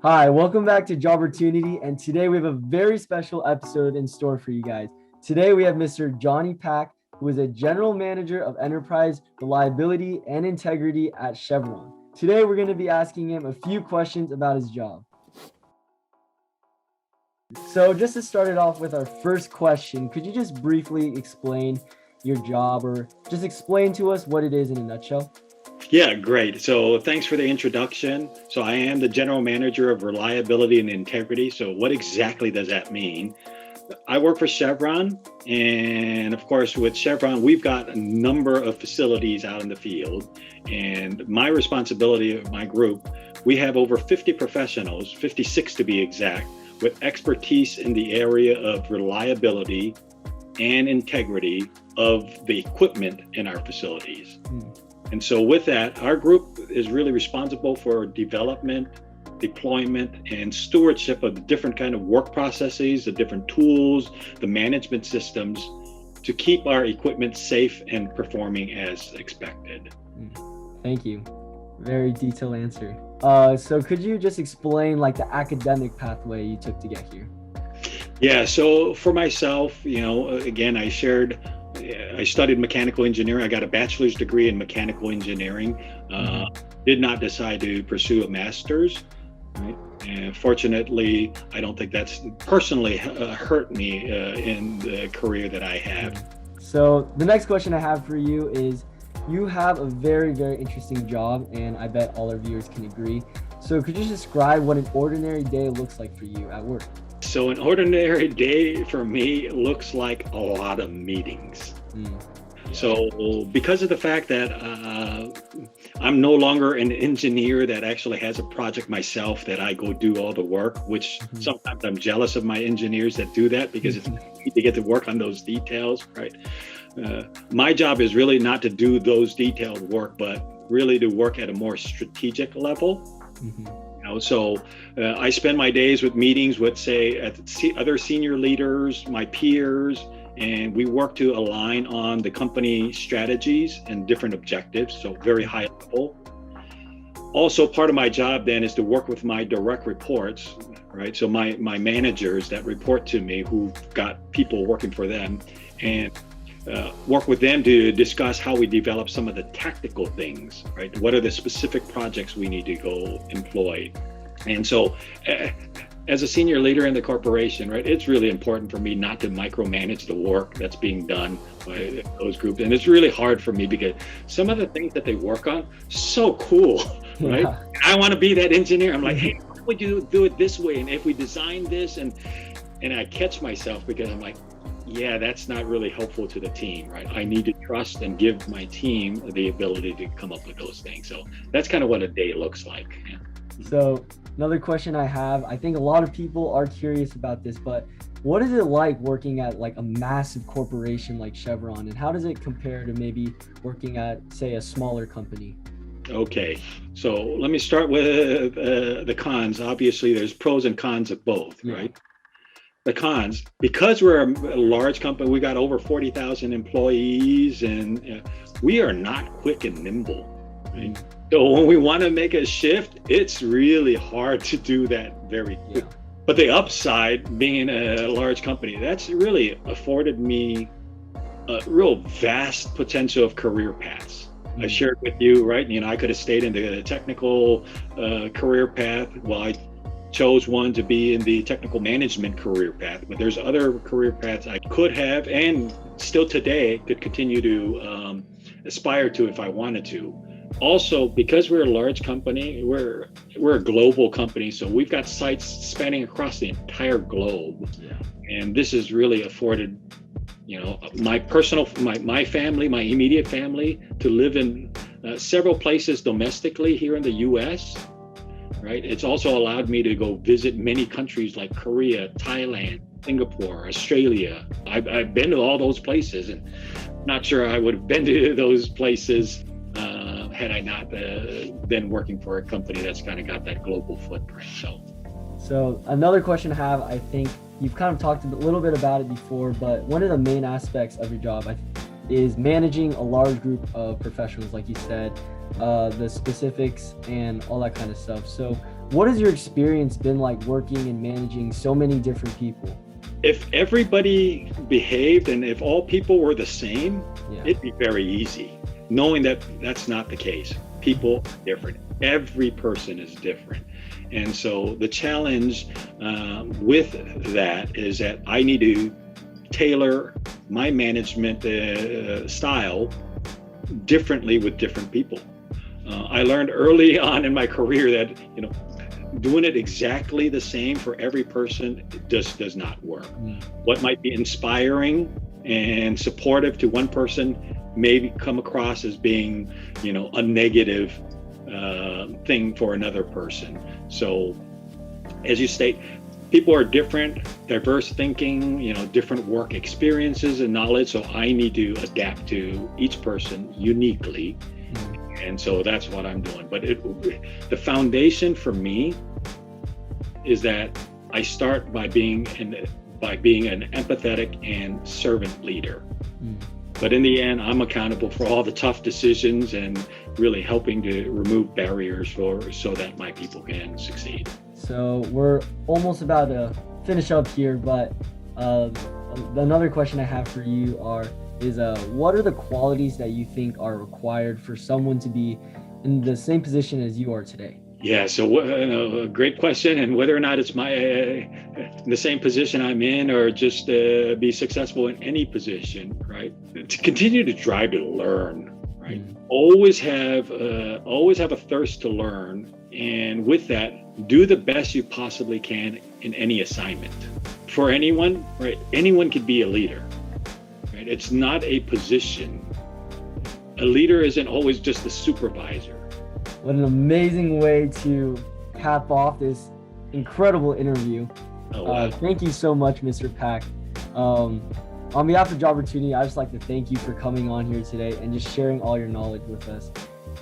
Hi, welcome back to Jobbertunity, and today we have a very special episode in store for you guys. Today we have Mr. Johnny Pack, who is a general manager of enterprise reliability and integrity at Chevron. Today we're going to be asking him a few questions about his job. So just to start it off with our first question, could you just briefly explain your job or just explain to us what it is in a nutshell? Yeah, great. So thanks for the introduction. So I am the general manager of reliability and integrity. So what exactly does that mean? I work for Chevron, and of course, with Chevron, we've got a number of facilities out in the field. And my responsibility of my group, we have over 50 professionals, 56 to be exact, with expertise in the area of reliability and integrity of the equipment in our facilities. And so with that, our group is really responsible for development, deployment, and stewardship of the different kind of work processes, the different tools, the management systems to keep our equipment safe and performing as expected. Thank you. Very detailed answer. So could you just explain like the academic pathway you took to get here? Yeah, so for myself, again, I studied mechanical engineering. I got a bachelor's degree in mechanical engineering. Did not decide to pursue a master's. Right? And fortunately, I don't think that's personally hurt me in the career that I have. So the next question I have for you is, you have a very, very interesting job, and I bet all our viewers can agree. So could you describe what an ordinary day looks like for you at work? So an ordinary day for me looks like a lot of meetings. So because of the fact that I'm no longer an engineer that actually has a project myself that I go do all the work, which sometimes I'm jealous of my engineers that do that because it's easy to get to work on those details, right? My job is really not to do those detailed work, but really to work at a more strategic level. So I spend my days with meetings with, say, other senior leaders, my peers, and we work to align on the company strategies and different objectives, so very high level. Also, part of my job then is to work with my direct reports, right? So my managers that report to me, who've got people working for them, and work with them to discuss how we develop some of the tactical things, right? What are the specific projects we need to go employ? And so as a senior leader in the corporation, right, it's really important for me not to micromanage the work that's being done by those groups. And it's really hard for me because some of the things that they work on, so cool, right? Yeah. I want to be that engineer. I'm like, hey, why would you do it this way? And if we design this, and I catch myself because I'm like, yeah, that's not really helpful to the team, right? I need to trust and give my team the ability to come up with those things. So that's kind of what a day looks like. Yeah. So another question I have, I think a lot of people are curious about this, but what is it like working at like a massive corporation like Chevron, and how does it compare to maybe working at, say, a smaller company? Okay, so let me start with the cons. Obviously, there's pros and cons of both, right? The cons, because we're a large company, we got over 40,000 employees, and we are not quick and nimble, right? So when we want to make a shift, it's really hard to do that very quick. But the upside, being a large company, that's really afforded me a real vast potential of career paths. I shared with you, right? I could have stayed in the technical career path. Well, I chose one to be in the technical management career path, but there's other career paths I could have and still today could continue to aspire to if I wanted to. Also, because we're a large company, we're a global company, so we've got sites spanning across the entire globe. And this has really afforded my family, my immediate family, to live in several places domestically here in the US. Right. It's also allowed me to go visit many countries like Korea, Thailand, Singapore, Australia. I've been to all those places, and not sure I would have been to those places had I not been working for a company that's kind of got that global footprint. So another question I have, I think you've kind of talked a little bit about it before, but one of the main aspects of your job is managing a large group of professionals, like you said, the specifics and all that kind of stuff. So What has your experience been like working and managing so many different people? If everybody behaved and if all people were the same, Yeah. it'd be very easy. Knowing that that's not the case. People are different. Every person is different. And so the challenge with that is that I need to tailor my management style differently with different people. I learned early on in my career that, doing it exactly the same for every person just does not work. What might be inspiring and supportive to one person may come across as being, a negative thing for another person. So, as you state, people are different, diverse thinking, different work experiences and knowledge. So I need to adapt to each person uniquely. And so that's what I'm doing. But the foundation for me is that I start by being an empathetic and servant leader. But in the end, I'm accountable for all the tough decisions and really helping to remove barriers so that my people can succeed. So we're almost about to finish up here, but another question I have for you is what are the qualities that you think are required for someone to be in the same position as you are today? Yeah, so a great question, and whether or not it's the same position I'm in, or just be successful in any position, right? To continue to drive to learn, right? Always have a thirst to learn, and with that, do the best you possibly can in any assignment. For anyone, right? Anyone could be a leader, right? It's not a position. A leader isn't always just a supervisor. What an amazing way to cap off this incredible interview. Thank you so much, Mr. Pak. On behalf of Jobbertunity, I'd just like to thank you for coming on here today and just sharing all your knowledge with us.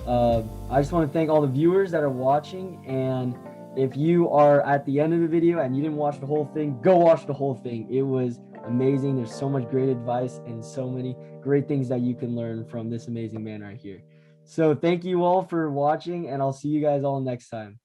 I just want to thank all the viewers that are watching, and if you are at the end of the video and you didn't watch the whole thing, go watch the whole thing. It was amazing. There's so much great advice and so many great things that you can learn from this amazing man right here. So thank you all for watching, and I'll see you guys all next time.